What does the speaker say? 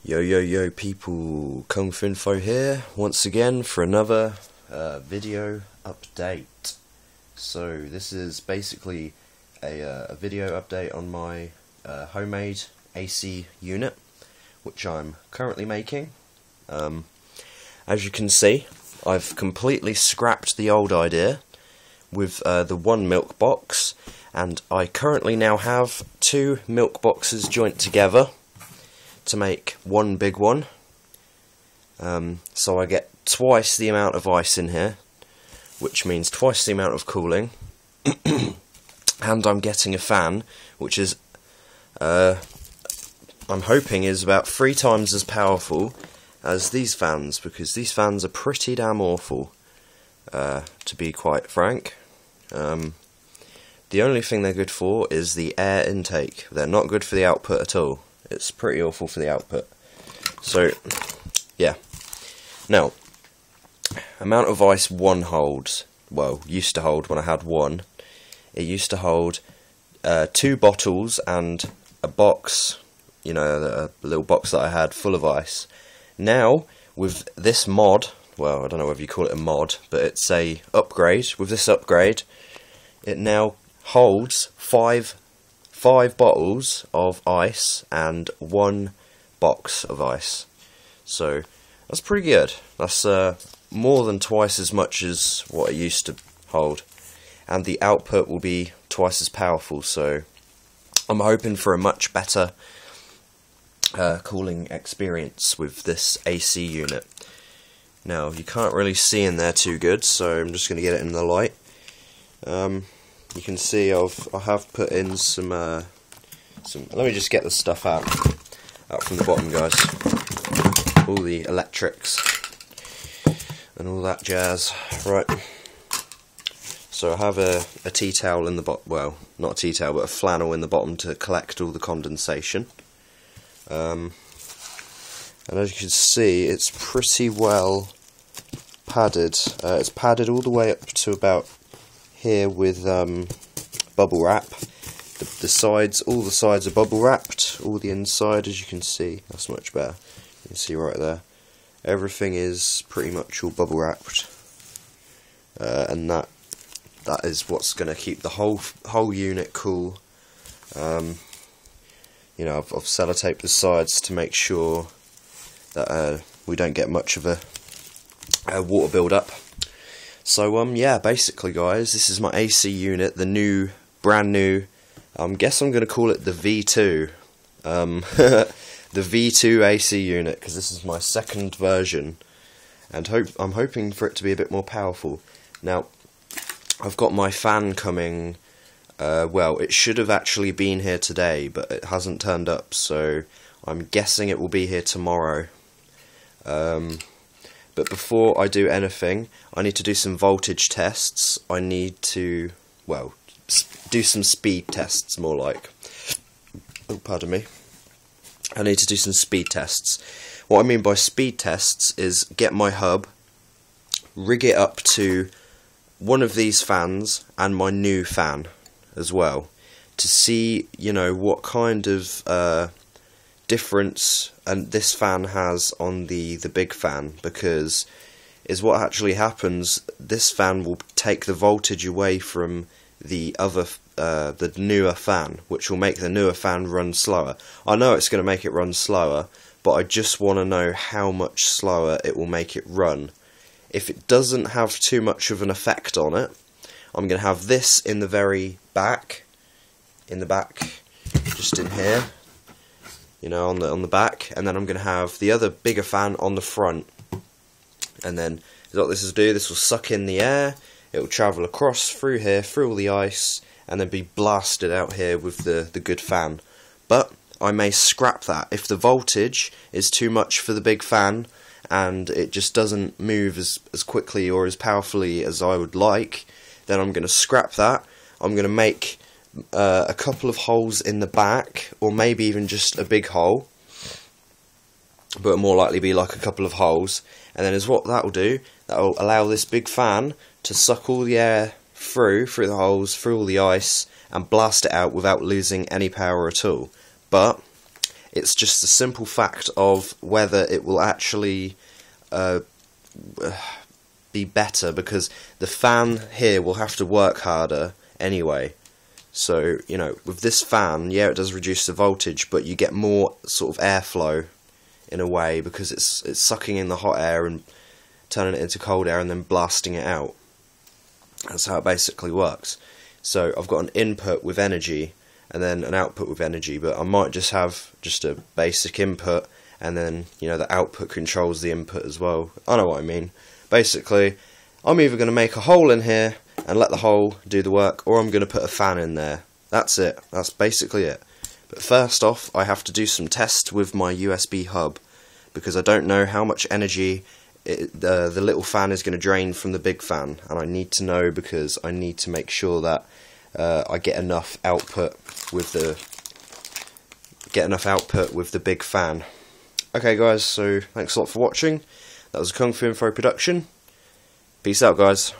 Yo people, Kung Fu Info here once again for another video update. So this is basically a video update on my homemade AC unit, which I'm currently making. As you can see, I've completely scrapped the old idea with the one milk box, and I currently now have two milk boxes joined together to make one big one. So I get twice the amount of ice in here, which means twice the amount of cooling, and I'm getting a fan which is I'm hoping is about 3 times as powerful as these fans, because these fans are pretty damn awful, to be quite frank. The only thing they're good for is the air intake. They're not good for the output at all. It's pretty awful for the output. So, yeah. Now, amount of ice one holds, well, used to hold when I had one. It used to hold 2 bottles and a box, you know, a little box that I had full of ice. Now, with this mod, well, I don't know whether you call it a mod, but it's a upgrade. With this upgrade, it now holds 5 bottles of ice and 1 box of ice. So that's pretty good. That's more than twice as much as what it used to hold, and the output will be twice as powerful. So I'm hoping for a much better cooling experience with this AC unit. Now you can't really see in there too good, so I'm just going to get it in the light. You can see I have put in some. Let me just get the stuff out from the bottom, guys. All the electrics and all that jazz. Right. So I have a tea towel in the bottom. Well, not a tea towel, but a flannel in the bottom to collect all the condensation. And as you can see, it's pretty well padded. It's padded all the way up to about here with bubble wrap. The sides, all the sides are bubble wrapped. All the inside, as you can see, that's much better. You can see right there. Everything is pretty much all bubble wrapped, and that is what's going to keep the whole unit cool. You know, I've sellotaped the sides to make sure that we don't get much of a water build up. So yeah, basically guys, this is my AC unit, the brand new, guess I'm going to call it the V2, the V2 AC unit, because this is my second version, and I'm hoping for it to be a bit more powerful. Now, I've got my fan coming, well, it should have actually been here today, but it hasn't turned up, so I'm guessing it will be here tomorrow. But before I do anything, I need to do some voltage tests. I need to, well, do some speed tests, more like. Oh, pardon me. I need to do some speed tests. What I mean by speed tests is get my hub, rig it up to one of these fans and my new fan as well, to see, you know, what kind of difference and this fan has on the big fan, because is what actually happens. This fan will take the voltage away from the other the newer fan, which will make the newer fan run slower. I know it's going to make it run slower, but I just want to know how much slower it will make it run. If it doesn't have too much of an effect on it, I'm going to have this in the very back, just in here, you know, on the back, and then I'm going to have the other bigger fan on the front. And then what this will do, this will suck in the air, it will travel across through here, through all the ice, and then be blasted out here with the good fan. But I may scrap that. If the voltage is too much for the big fan, and it just doesn't move as quickly or as powerfully as I would like, then I'm going to scrap that. I'm going to make a couple of holes in the back, or maybe even just a big hole, but more likely be like a couple of holes, and then what that will do, that will allow this big fan to suck all the air through the holes, through all the ice, and blast it out without losing any power at all. But It's just a simple fact of whether it will actually be better, because the fan here will have to work harder anyway. So, you know, with this fan, yeah, it does reduce the voltage, but you get more sort of airflow in a way, because it's sucking in the hot air and turning it into cold air and then blasting it out. That's how it basically works. So I've got an input with energy and then an output with energy, but I might just have just a basic input, and then, you know, the output controls the input as well. I know what I mean. Basically, I'm either going to make a hole in here and let the hole do the work, or I'm going to put a fan in there. That's it. That's basically it. But first off, I have to do some tests with my USB hub, because I don't know how much energy the little fan is going to drain from the big fan, and I need to know, because I need to make sure that I get enough output with the big fan. Okay guys, so thanks a lot for watching. That was a Kung Fu Info production. Peace out guys.